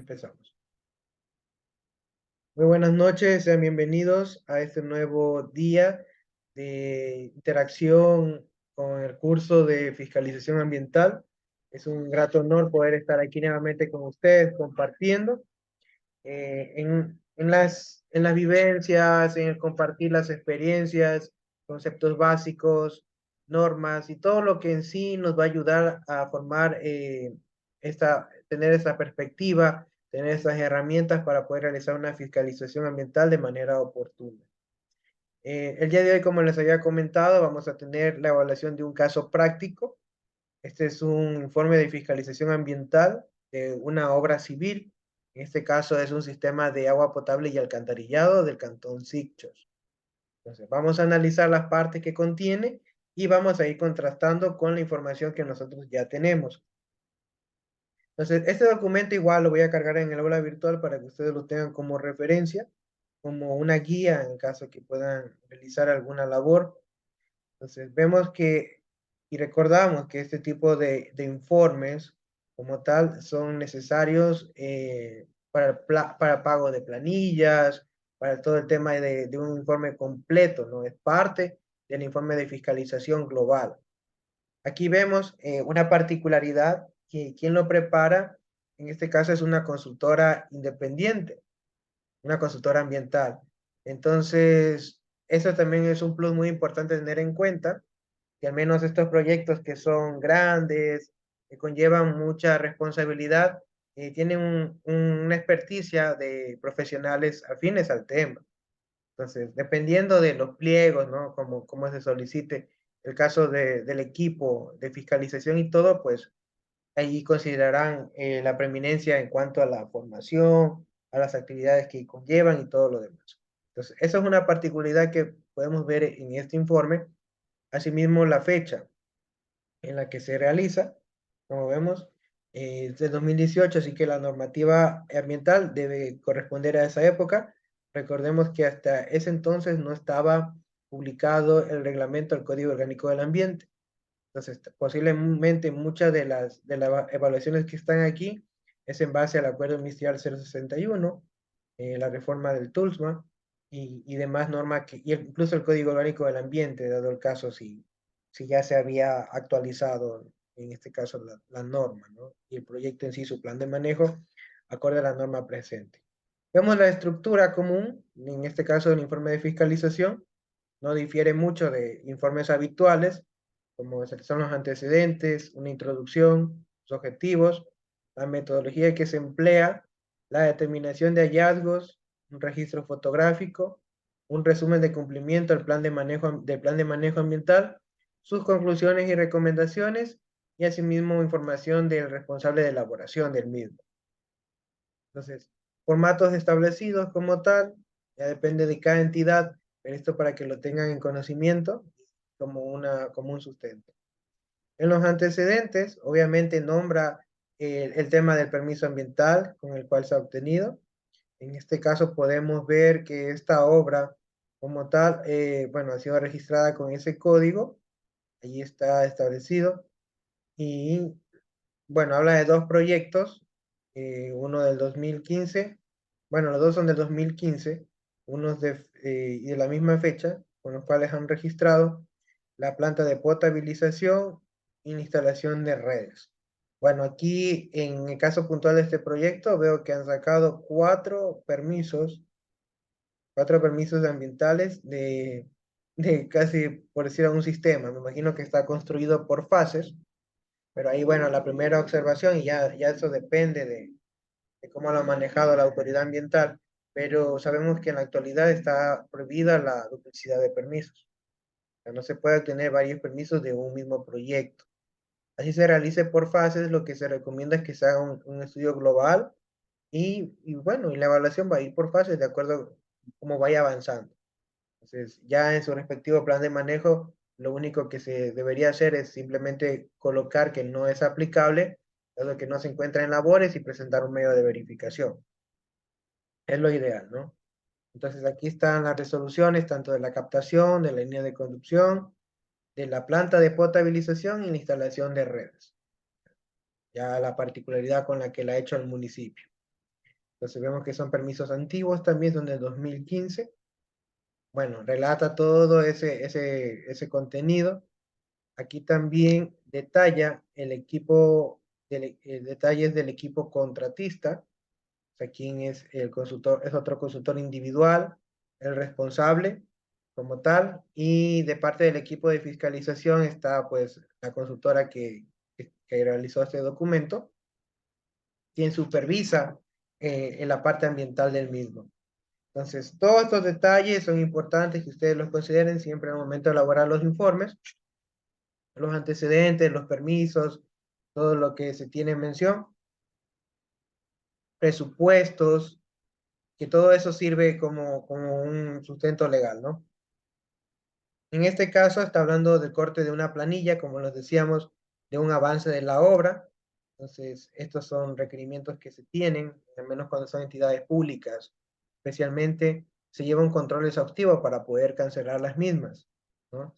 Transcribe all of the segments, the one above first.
Empezamos. Muy buenas noches, sean bienvenidos a este nuevo día de interacción con el curso de fiscalización ambiental. Es un grato honor poder estar aquí nuevamente con ustedes compartiendo en las vivencias, en el compartir las experiencias, conceptos básicos, normas y todo lo que en sí nos va a ayudar a formar tener esa perspectiva, tener esas herramientas para poder realizar una fiscalización ambiental de manera oportuna. El día de hoy, como les había comentado, vamos a tener la evaluación de un caso práctico. Este es un informe de fiscalización ambiental de una obra civil. En este caso es un sistema de agua potable y alcantarillado del cantón Sicchos. Entonces, vamos a analizar las partes que contiene y vamos a ir contrastando con la información que nosotros ya tenemos. Entonces, este documento igual lo voy a cargar en el aula virtual para que ustedes lo tengan como referencia, como una guía en caso que puedan realizar alguna labor. Entonces, vemos que y recordamos que este tipo de informes como tal son necesarios para pago de planillas, para todo el tema de un informe completo, ¿no? Es parte del informe de fiscalización global. Aquí vemos una particularidad que quien lo prepara, en este caso es una consultora independiente, una consultora ambiental. Entonces, eso también es un plus muy importante tener en cuenta, que al menos estos proyectos que son grandes, que conllevan mucha responsabilidad, tienen una experticia de profesionales afines al tema. Entonces, dependiendo de los pliegos, ¿no? Como se solicite el caso del equipo de fiscalización y todo, pues ahí considerarán la preeminencia en cuanto a la formación, a las actividades que conllevan y todo lo demás. Entonces, esa es una particularidad que podemos ver en este informe. Asimismo, la fecha en la que se realiza, como vemos, es de 2018, así que la normativa ambiental debe corresponder a esa época. Recordemos que hasta ese entonces no estaba publicado el reglamento del Código Orgánico del Ambiente. Entonces, posiblemente muchas de las evaluaciones que están aquí es en base al Acuerdo Ministerial 061, la reforma del TULSMA y demás normas, y incluso el Código Orgánico del Ambiente, dado el caso si ya se había actualizado, en este caso, la norma, ¿no? Y el proyecto en sí, su plan de manejo, acorde a la norma presente. Vemos la estructura común, en este caso el informe de fiscalización, no difiere mucho de informes habituales, como son los antecedentes, una introducción, los objetivos, la metodología que se emplea, la determinación de hallazgos, un registro fotográfico, un resumen de cumplimiento del plan de manejo ambiental, sus conclusiones y recomendaciones, y asimismo información del responsable de elaboración del mismo. Entonces, formatos establecidos como tal, ya depende de cada entidad, pero esto para que lo tengan en conocimiento como un sustento. En los antecedentes, obviamente nombra el tema del permiso ambiental con el cual se ha obtenido. En este caso podemos ver que esta obra como tal, bueno, ha sido registrada con ese código, allí está establecido, y bueno, habla de dos proyectos, uno del 2015, bueno, los dos son del 2015, unos y de la misma fecha, con los cuales han registrado la planta de potabilización y la instalación de redes. Bueno, aquí en el caso puntual de este proyecto veo que han sacado cuatro permisos ambientales de casi, por decir, un sistema. Me imagino que está construido por fases, pero ahí, bueno, la primera observación, y ya eso depende de cómo lo ha manejado la autoridad ambiental, pero sabemos que en la actualidad está prohibida la duplicidad de permisos. O sea, no se puede obtener varios permisos de un mismo proyecto. Así se realice por fases, lo que se recomienda es que se haga un estudio global y bueno, y la evaluación va a ir por fases de acuerdo a cómo vaya avanzando. Entonces, ya en su respectivo plan de manejo, lo único que se debería hacer es simplemente colocar que no es aplicable, dado que no se encuentra en labores y presentar un medio de verificación. Es lo ideal, ¿no? Entonces, aquí están las resoluciones tanto de la captación, de la línea de conducción, de la planta de potabilización y la instalación de redes. Ya la particularidad con la que la ha hecho el municipio. Entonces vemos que son permisos antiguos también, son del 2015. Bueno, relata todo ese contenido. Aquí también detalla el equipo, detalles del equipo contratista, o sea, quién es el consultor, es otro consultor individual, el responsable como tal, y de parte del equipo de fiscalización está pues la consultora que realizó este documento, quien supervisa en la parte ambiental del mismo. Entonces, todos estos detalles son importantes que ustedes los consideren siempre al momento de elaborar los informes, los antecedentes, los permisos, todo lo que se tiene en mención, presupuestos, que todo eso sirve como un sustento legal, ¿no? En este caso está hablando del corte de una planilla, como les decíamos, de un avance de la obra. Entonces, estos son requerimientos que se tienen, al menos cuando son entidades públicas. Especialmente, se lleva un control exhaustivo para poder cancelar las mismas, ¿no?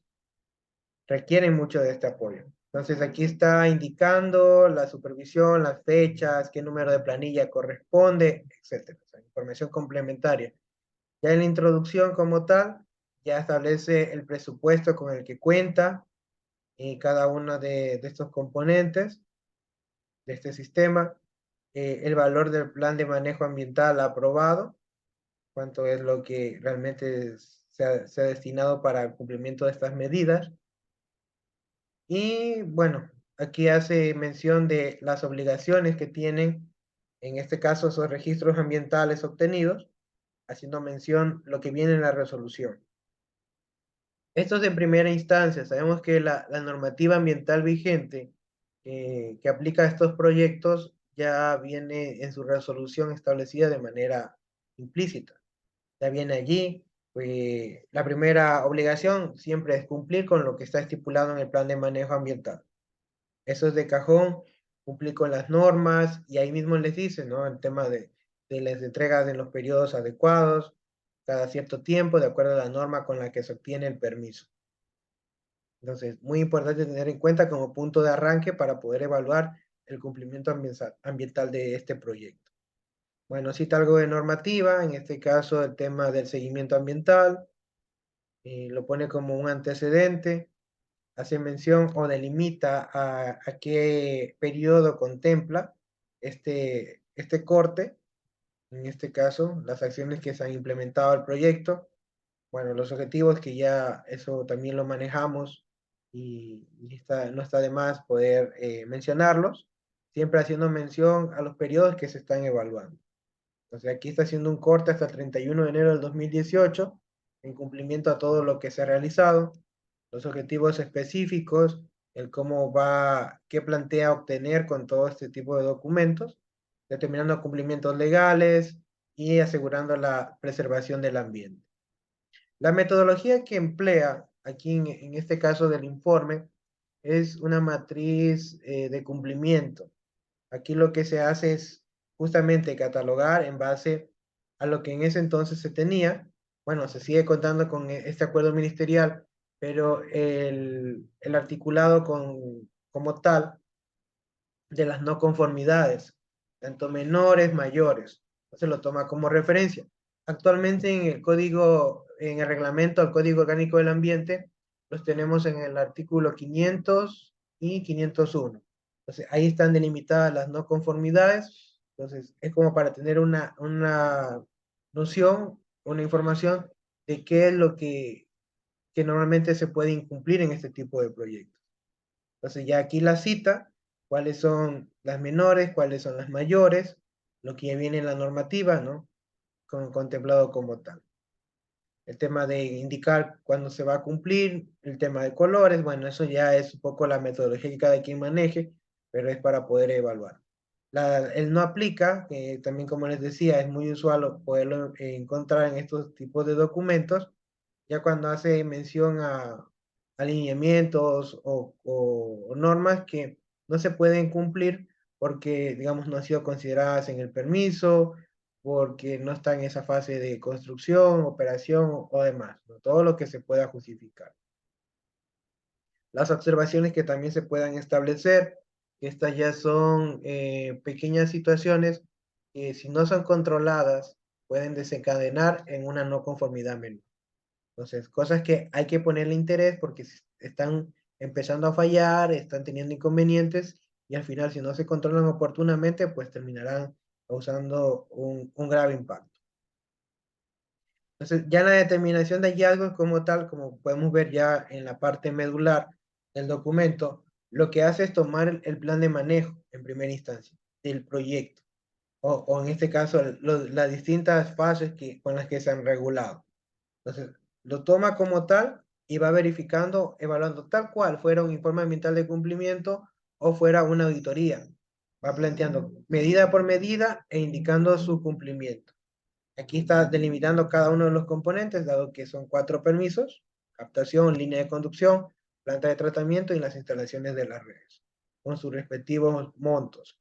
Requieren mucho de este apoyo. Entonces, aquí está indicando la supervisión, las fechas, qué número de planilla corresponde, etcétera. O sea, información complementaria. Ya en la introducción como tal, ya establece el presupuesto con el que cuenta cada uno de estos componentes de este sistema, el valor del plan de manejo ambiental aprobado, cuánto es lo que realmente se ha destinado para el cumplimiento de estas medidas. Y bueno, aquí hace mención de las obligaciones que tienen, en este caso, esos registros ambientales obtenidos, haciendo mención lo que viene en la resolución. Esto es en primera instancia. Sabemos que la normativa ambiental vigente que aplica a estos proyectos ya viene en su resolución establecida de manera implícita. Ya viene allí. La primera obligación siempre es cumplir con lo que está estipulado en el plan de manejo ambiental. Eso es de cajón, cumplir con las normas y ahí mismo les dice, ¿no? El tema de las entregas en los periodos adecuados, cada cierto tiempo, de acuerdo a la norma con la que se obtiene el permiso. Entonces, muy importante tener en cuenta como punto de arranque para poder evaluar el cumplimiento ambiental de este proyecto. Bueno, cita algo de normativa, en este caso el tema del seguimiento ambiental, lo pone como un antecedente, hace mención o delimita a qué periodo contempla este corte, en este caso, las acciones que se han implementado al proyecto. Bueno, los objetivos que ya eso también lo manejamos y no está de más poder mencionarlos, siempre haciendo mención a los periodos que se están evaluando. Entonces aquí está haciendo un corte hasta el 31 de enero del 2018 en cumplimiento a todo lo que se ha realizado, los objetivos específicos, el cómo va, qué plantea obtener con todo este tipo de documentos, determinando cumplimientos legales y asegurando la preservación del ambiente. La metodología que emplea aquí en este caso del informe es una matriz de cumplimiento. Aquí lo que se hace es justamente catalogar en base a lo que en ese entonces se tenía. Bueno, se sigue contando con este acuerdo ministerial, pero el articulado como tal de las no conformidades, tanto menores, mayores. Se lo toma como referencia. Actualmente en el código, en el reglamento al Código Orgánico del Ambiente, los tenemos en el artículo 500 y 501. Entonces, ahí están delimitadas las no conformidades. Entonces, es como para tener una noción, una información de qué es lo que normalmente se puede incumplir en este tipo de proyectos. Entonces ya aquí la cita, cuáles son las menores, cuáles son las mayores, lo que ya viene en la normativa, ¿no? Contemplado como tal. El tema de indicar cuándo se va a cumplir, el tema de colores, bueno, eso ya es un poco la metodología que cada quien maneje, pero es para poder evaluar. El no aplica, también como les decía, es muy usual poderlo encontrar en estos tipos de documentos, ya cuando hace mención a alineamientos o normas que no se pueden cumplir porque, digamos, no han sido consideradas en el permiso, porque no está en esa fase de construcción, operación o demás, ¿no? Todo lo que se pueda justificar. Las observaciones que también se puedan establecer, estas ya son pequeñas situaciones que si no son controladas pueden desencadenar en una no conformidad menor. Entonces, cosas que hay que ponerle interés porque están empezando a fallar, están teniendo inconvenientes y al final si no se controlan oportunamente, pues terminarán causando un grave impacto. Entonces, ya la determinación de hallazgos como tal, como podemos ver ya en la parte medular del documento, lo que hace es tomar el plan de manejo en primera instancia del proyecto, o en este caso las distintas fases con las que se han regulado. Entonces, lo toma como tal y va verificando, evaluando tal cual fuera un informe ambiental de cumplimiento o fuera una auditoría. Va planteando medida por medida e indicando su cumplimiento. Aquí está delimitando cada uno de los componentes, dado que son 4 permisos: captación, línea de conducción, planta de tratamiento y las instalaciones de las redes, con sus respectivos montos.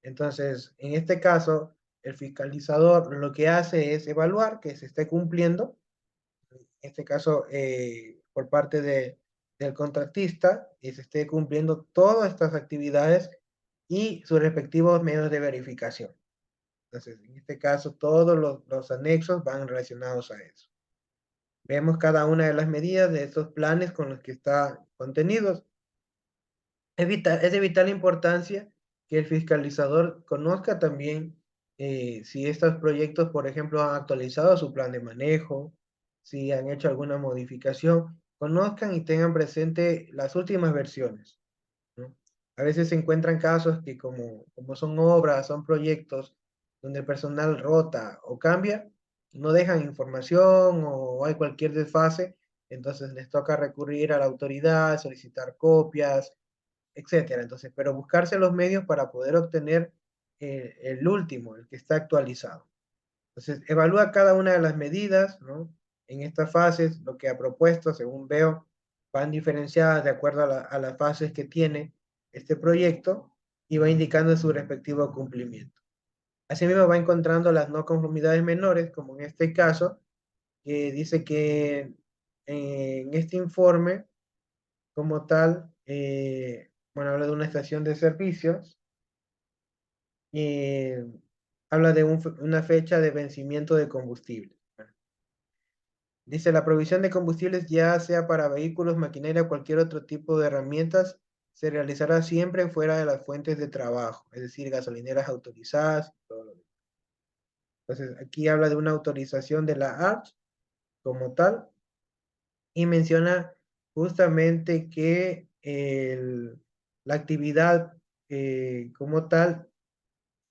Entonces, en este caso, el fiscalizador lo que hace es evaluar que se esté cumpliendo, en este caso, por parte del contratista, y se esté cumpliendo todas estas actividades y sus respectivos medios de verificación. Entonces, en este caso, todos los anexos van relacionados a eso. Vemos cada una de las medidas de estos planes con los que están contenidos. Es de vital importancia que el fiscalizador conozca también si estos proyectos, por ejemplo, han actualizado su plan de manejo, si han hecho alguna modificación, conozcan y tengan presente las últimas versiones, ¿no? A veces se encuentran casos que como son obras, son proyectos donde el personal rota o cambia, no dejan información o hay cualquier desfase, entonces les toca recurrir a la autoridad, solicitar copias, etcétera. Entonces, pero buscarse los medios para poder obtener el último, el que está actualizado. Entonces, evalúa cada una de las medidas, ¿no? En estas fases, lo que ha propuesto, según veo, van diferenciadas de acuerdo a las fases que tiene este proyecto y va indicando su respectivo cumplimiento. Asimismo, va encontrando las no conformidades menores, como en este caso, que dice que en este informe, como tal, bueno, habla de una estación de servicios y habla de una fecha de vencimiento de combustible. Dice, la provisión de combustibles, ya sea para vehículos, maquinaria o cualquier otro tipo de herramientas, se realizará siempre fuera de las fuentes de trabajo, es decir, gasolineras autorizadas, todo lo demás. Entonces, aquí habla de una autorización de la ARCH como tal y menciona justamente que la actividad como tal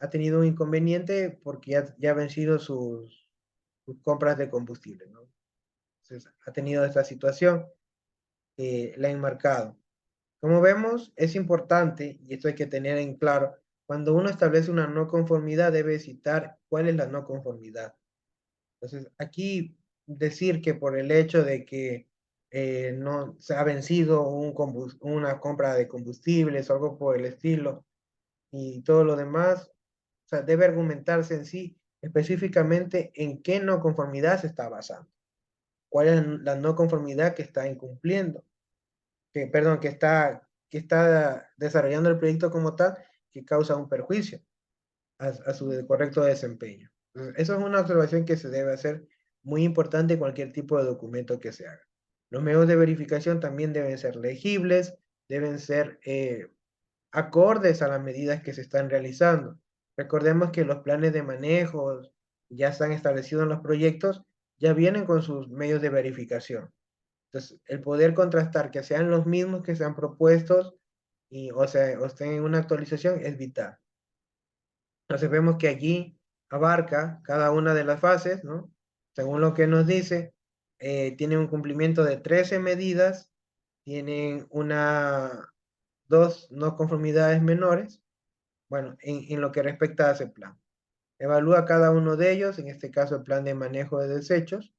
ha tenido un inconveniente porque ya ha vencido sus compras de combustible, ¿no? Entonces, ha tenido esta situación que la ha enmarcado. Como vemos, es importante, y esto hay que tener en claro, cuando uno establece una no conformidad, debe citar cuál es la no conformidad. Entonces, aquí decir que por el hecho de que no se ha vencido una compra de combustibles o algo por el estilo y todo lo demás, o sea, debe argumentarse en sí específicamente en qué no conformidad se está basando, cuál es la no conformidad que está incumpliendo, perdón, que está desarrollando el proyecto como tal, que causa un perjuicio a su correcto desempeño. Entonces, eso es una observación que se debe hacer muy importante en cualquier tipo de documento que se haga. Los medios de verificación también deben ser legibles, deben ser acordes a las medidas que se están realizando. Recordemos que los planes de manejo ya están establecidos en los proyectos, ya vienen con sus medios de verificación. Entonces, el poder contrastar que sean los mismos que sean propuestos o sea, o estén en una actualización es vital. Entonces vemos que allí abarca cada una de las fases, ¿no? Según lo que nos dice, tiene un cumplimiento de 13 medidas, tienen dos no conformidades menores, bueno, en lo que respecta a ese plan. Evalúa cada uno de ellos, en este caso el plan de manejo de desechos.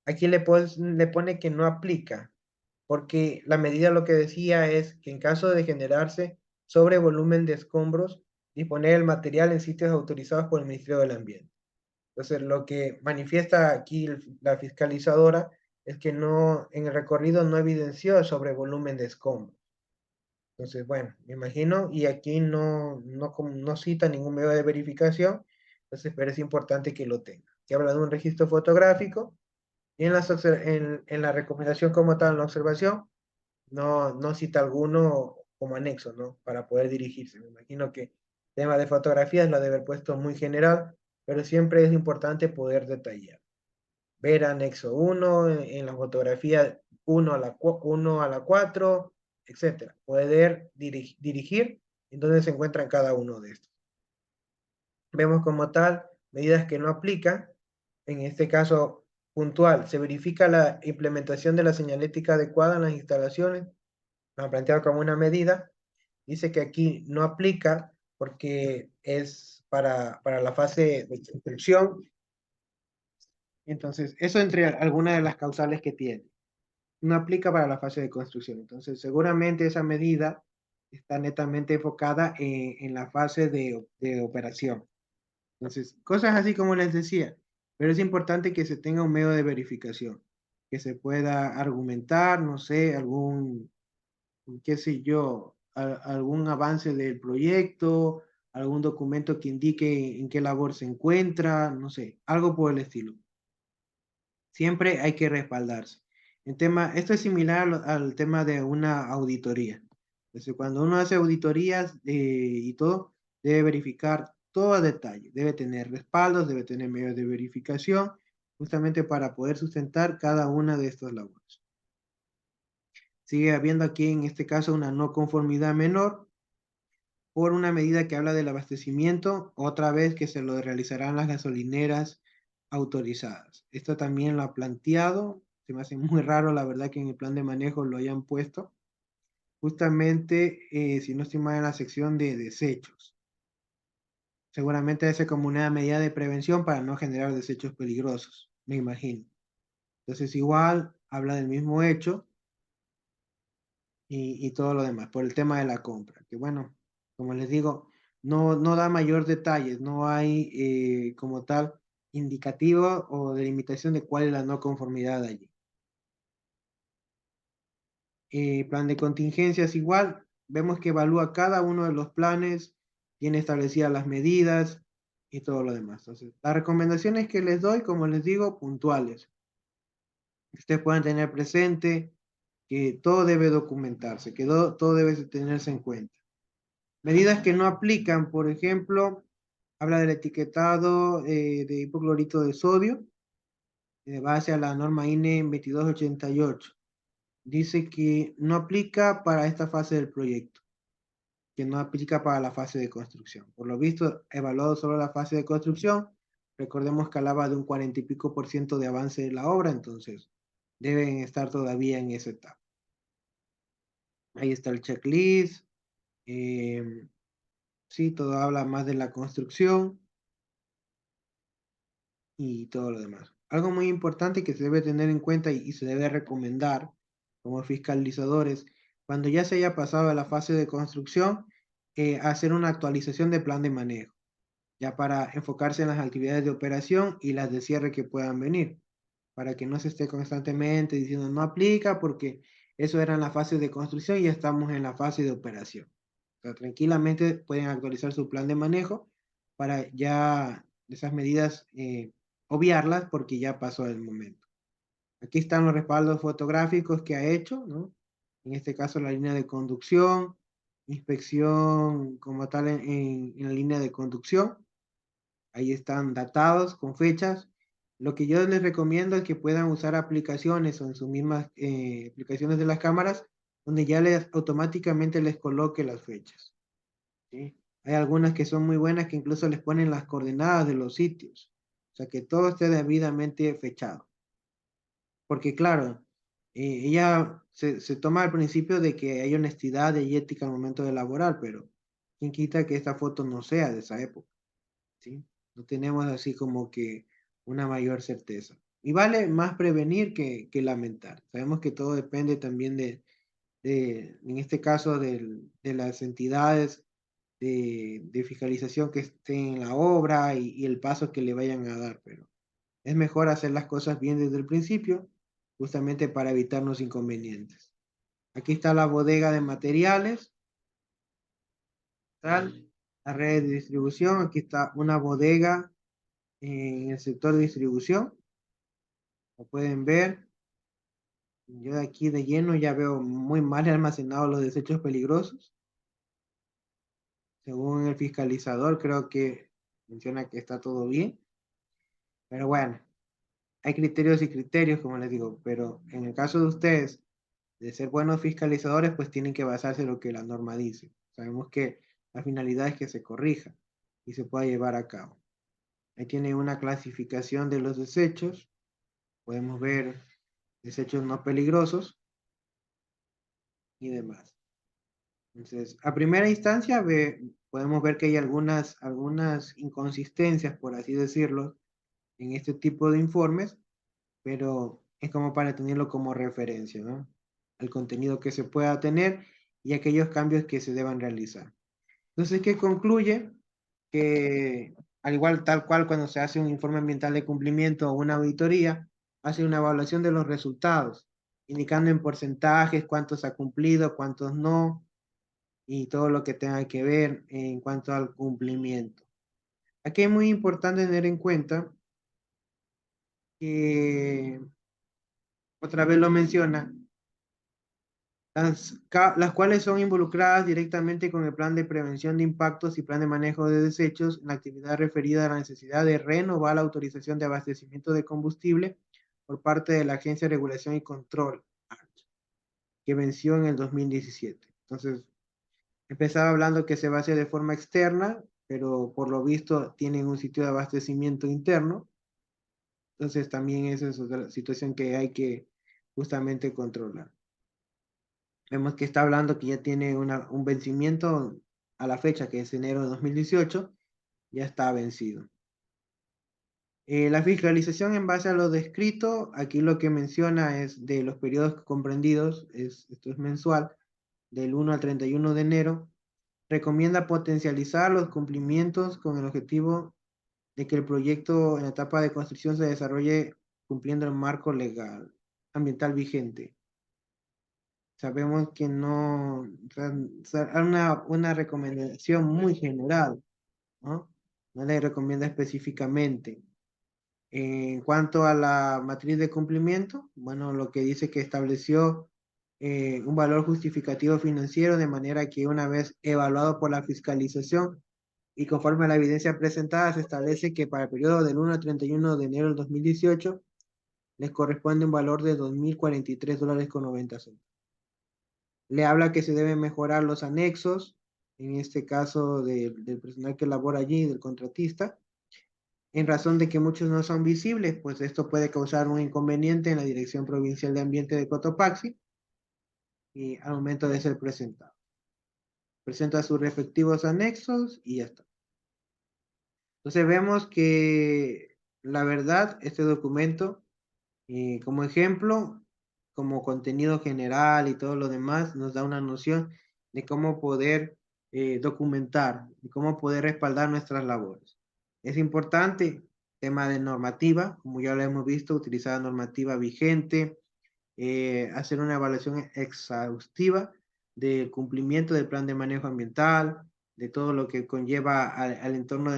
Aquí le pone que no aplica, porque la medida lo que decía es que en caso de generarse sobrevolumen de escombros, disponer el material en sitios autorizados por el Ministerio del Ambiente. Entonces, lo que manifiesta aquí la fiscalizadora es que no, en el recorrido no evidenció sobrevolumen de escombros. Entonces, bueno, me imagino, y aquí no cita ningún medio de verificación, Entonces, pero es importante que lo tenga. Que habla de un registro fotográfico y en la recomendación como tal, en la observación, no cita alguno como anexo, ¿no? Para poder dirigirse. Me imagino que tema de fotografías lo debe haber puesto muy general, pero siempre es importante poder detallar. Ver anexo uno en la fotografía uno a la 4, etcétera. Poder dirigir en dónde se encuentran cada uno de estos. Vemos como tal medidas que no aplican, en este caso puntual, se verifica la implementación de la señalética adecuada en las instalaciones, lo han planteado como una medida, dice que aquí no aplica porque es para la fase de construcción, entonces eso entre algunas de las causales que tiene, no aplica para la fase de construcción, entonces seguramente esa medida está netamente enfocada en la fase de operación. Entonces, cosas así como les decía, pero es importante que se tenga un medio de verificación, que se pueda argumentar, no sé, algún, qué sé yo, algún avance del proyecto, algún documento que indique en qué labor se encuentra, no sé, algo por el estilo. Siempre hay que respaldarse. Esto es similar al tema de una auditoría. Entonces, cuando uno hace auditorías y todo, debe verificar todo a detalle. Debe tener respaldos, debe tener medios de verificación, justamente para poder sustentar cada una de estas labores. Sigue habiendo aquí, en este caso, una no conformidad menor por una medida que habla del abastecimiento, otra vez que se lo realizarán las gasolineras autorizadas. Esto también lo ha planteado, se me hace muy raro la verdad que en el plan de manejo lo hayan puesto, justamente, si no estoy mal, en la sección de desechos. Seguramente hace como una medida de prevención para no generar desechos peligrosos, me imagino. Entonces igual habla del mismo hecho, y todo lo demás, por el tema de la compra, que bueno, como les digo, no da mayor detalles, no hay como tal indicativo o delimitación de cuál es la no conformidad allí. Plan de contingencias igual, vemos que evalúa cada uno de los planes, tiene establecidas las medidas y todo lo demás. Entonces, las recomendaciones que les doy, como les digo, puntuales. Ustedes pueden tener presente que todo debe documentarse, que todo debe tenerse en cuenta. Medidas que no aplican, por ejemplo, habla del etiquetado de hipoclorito de sodio de base a la norma INE 2288. Dice que no aplica para esta fase del proyecto, que no aplica para la fase de construcción. Por lo visto, evaluado solo la fase de construcción, recordemos que hablaba de un 40 y pico por ciento de avance de la obra, entonces deben estar todavía en esa etapa. Ahí está el checklist. Sí, todo habla más de la construcción y todo lo demás. Algo muy importante que se debe tener en cuenta y se debe recomendar como fiscalizadores, cuando ya se haya pasado a la fase de construcción, hacer una actualización de plan de manejo, ya para enfocarse en las actividades de operación y las de cierre que puedan venir, para que no se esté constantemente diciendo no aplica porque eso era en la fase de construcción y ya estamos en la fase de operación. O sea, tranquilamente pueden actualizar su plan de manejo para ya esas medidas obviarlas porque ya pasó el momento. Aquí están los respaldos fotográficos que ha hecho, ¿no? En este caso la línea de conducción, inspección como tal en la línea de conducción. Ahí están datados con fechas. Lo que yo les recomiendo es que puedan usar aplicaciones o en sus mismas aplicaciones de las cámaras, donde ya automáticamente les coloque las fechas. ¿Sí? Hay algunas que son muy buenas que incluso les ponen las coordenadas de los sitios. O sea, que todo esté debidamente fechado. Porque claro, ella se toma el principio de que hay honestidad y ética al momento de elaborar, pero ¿quién quita que esta foto no sea de esa época? ¿Sí? No tenemos así como que una mayor certeza. Y vale más prevenir que lamentar. Sabemos que todo depende también en este caso, de las entidades de fiscalización que estén en la obra y el paso que le vayan a dar, pero es mejor hacer las cosas bien desde el principio, justamente para evitarnos inconvenientes. Aquí está la bodega de materiales, tal, la red de distribución, aquí está una bodega en el sector de distribución. Como pueden ver, yo de aquí de lleno ya veo muy mal almacenados los desechos peligrosos. Según el fiscalizador, creo que menciona que está todo bien. Pero bueno, hay criterios y criterios, como les digo. Pero en el caso de ustedes, de ser buenos fiscalizadores, pues tienen que basarse en lo que la norma dice. Sabemos que la finalidad es que se corrija y se pueda llevar a cabo. Ahí tiene una clasificación de los desechos. Podemos ver desechos no peligrosos y demás. Entonces, a primera instancia podemos ver que hay algunas inconsistencias, por así decirlo, en este tipo de informes, pero es como para tenerlo como referencia, ¿no? El contenido que se pueda tener y aquellos cambios que se deban realizar. Entonces, ¿qué concluye? Que al igual tal cual cuando se hace un informe ambiental de cumplimiento o una auditoría, hace una evaluación de los resultados, indicando en porcentajes cuántos ha cumplido, cuántos no, y todo lo que tenga que ver en cuanto al cumplimiento. Aquí es muy importante tener en cuenta que, otra vez lo menciona, las cuales son involucradas directamente con el plan de prevención de impactos y plan de manejo de desechos en la actividad referida a la necesidad de renovar la autorización de abastecimiento de combustible por parte de la Agencia de Regulación y Control, que venció en el 2017. Entonces, empezaba hablando que se va a hacer de forma externa, pero por lo visto tienen un sitio de abastecimiento interno. Entonces, también esa es otra situación que hay que justamente controlar. Vemos que está hablando que ya tiene un vencimiento a la fecha, que es enero de 2018, ya está vencido. La fiscalización en base a lo descrito, aquí lo que menciona es de los periodos comprendidos, esto es mensual, del 1 al 31 de enero, recomienda potencializar los cumplimientos con el objetivo de que el proyecto en la etapa de construcción se desarrolle cumpliendo el marco legal ambiental vigente. Sabemos que no, o sea, una recomendación muy general, ¿no? No le recomienda específicamente. En cuanto a la matriz de cumplimiento, bueno, lo que dice que estableció un valor justificativo financiero de manera que una vez evaluado por la fiscalización y conforme a la evidencia presentada, se establece que para el periodo del 1 al 31 de enero del 2018 les corresponde un valor de $2,043,90. Le habla que se deben mejorar los anexos, en este caso del personal que labora allí, del contratista, en razón de que muchos no son visibles, pues esto puede causar un inconveniente en la Dirección Provincial de Ambiente de Cotopaxi y al momento de ser presentado. Presenta sus respectivos anexos y ya está. Entonces vemos que la verdad, este documento, como ejemplo, como contenido general y todo lo demás, nos da una noción de cómo poder documentar, de cómo poder respaldar nuestras labores. Es importante, tema de normativa, como ya lo hemos visto, utilizar normativa vigente, hacer una evaluación exhaustiva del cumplimiento del plan de manejo ambiental, de todo lo que conlleva al entorno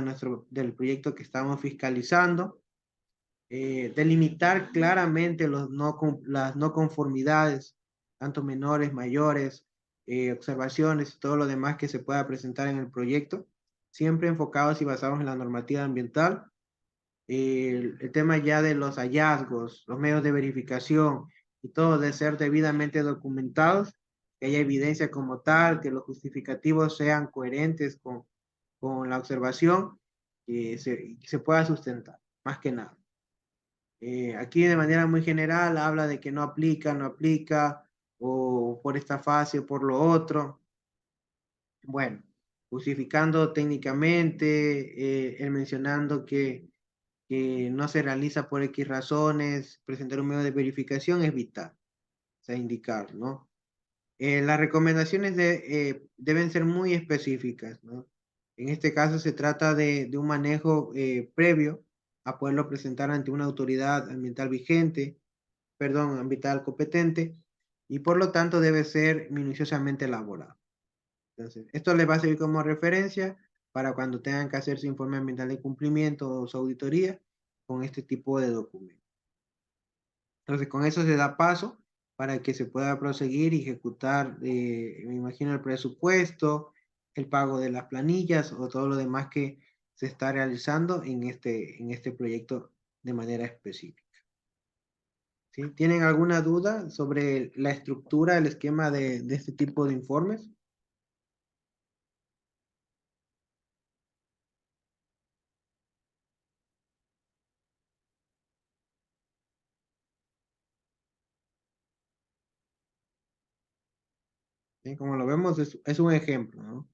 del proyecto que estamos fiscalizando, delimitar claramente las no conformidades, tanto menores, mayores, observaciones y todo lo demás que se pueda presentar en el proyecto, siempre enfocados y basados en la normativa ambiental. El tema ya de los hallazgos, los medios de verificación y todo de ser debidamente documentados, que haya evidencia como tal, que los justificativos sean coherentes con la observación, que se pueda sustentar, más que nada. Aquí de manera muy general habla de que no aplica, no aplica, o por esta fase o por lo otro. Bueno, justificando técnicamente, él mencionando que no se realiza por X razones, presentar un medio de verificación es vital, o sea, indicar, ¿no? Las recomendaciones deben ser muy específicas, ¿no? En este caso se trata de un manejo previo a poderlo presentar ante una autoridad ambiental vigente, perdón, ambiental competente, y por lo tanto debe ser minuciosamente elaborado. Entonces, esto le va a servir como referencia para cuando tengan que hacer su informe ambiental de cumplimiento o su auditoría con este tipo de documentos. Entonces, con eso se da paso para que se pueda proseguir y ejecutar, me imagino, el presupuesto, el pago de las planillas o todo lo demás que se está realizando en este proyecto de manera específica. ¿Sí? ¿Tienen alguna duda sobre la estructura, el esquema de este tipo de informes? ¿Sí? Como lo vemos, es un ejemplo, ¿no?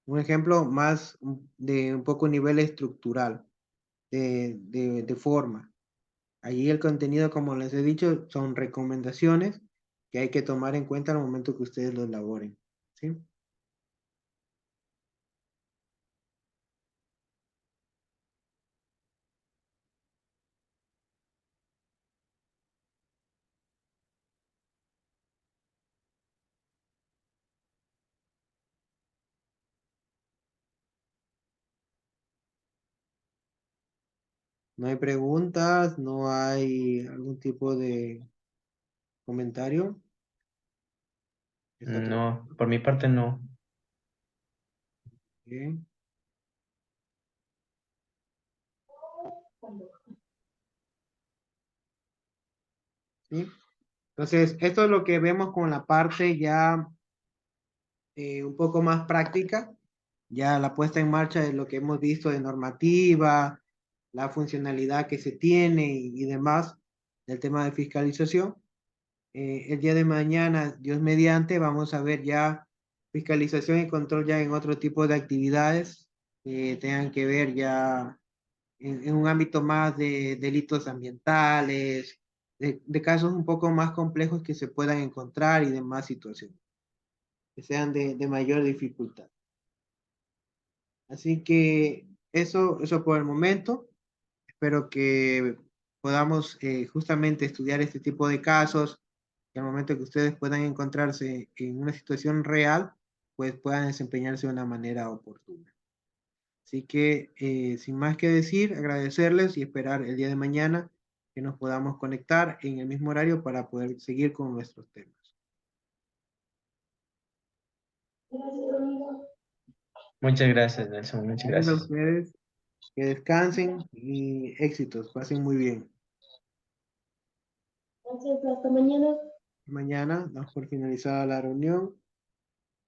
Un ejemplo más de un poco nivel estructural, de forma. Allí el contenido, como les he dicho, son recomendaciones que hay que tomar en cuenta al momento que ustedes lo elaboren. ¿Sí? No hay preguntas, no hay algún tipo de comentario. Está todo No, por mi parte no. bien. ¿Sí? Entonces, esto es lo que vemos con la parte ya un poco más práctica, ya la puesta en marcha de lo que hemos visto de normativa, la funcionalidad que se tiene y demás del tema de fiscalización. El día de mañana, Dios mediante, vamos a ver ya fiscalización y control ya en otro tipo de actividades que tengan que ver ya en un ámbito más de delitos ambientales, de casos un poco más complejos que se puedan encontrar y demás situaciones que sean de mayor dificultad. Así que eso por el momento. Espero que podamos justamente estudiar este tipo de casos y al momento que ustedes puedan encontrarse en una situación real, pues puedan desempeñarse de una manera oportuna. Así que, sin más que decir, agradecerles y esperar el día de mañana que nos podamos conectar en el mismo horario para poder seguir con nuestros temas. Muchas gracias, Nelson. Muchas Gracias a gracias. ustedes, que descansen y éxitos, pasen muy bien. Gracias, hasta mañana. Mañana damos por finalizada la reunión.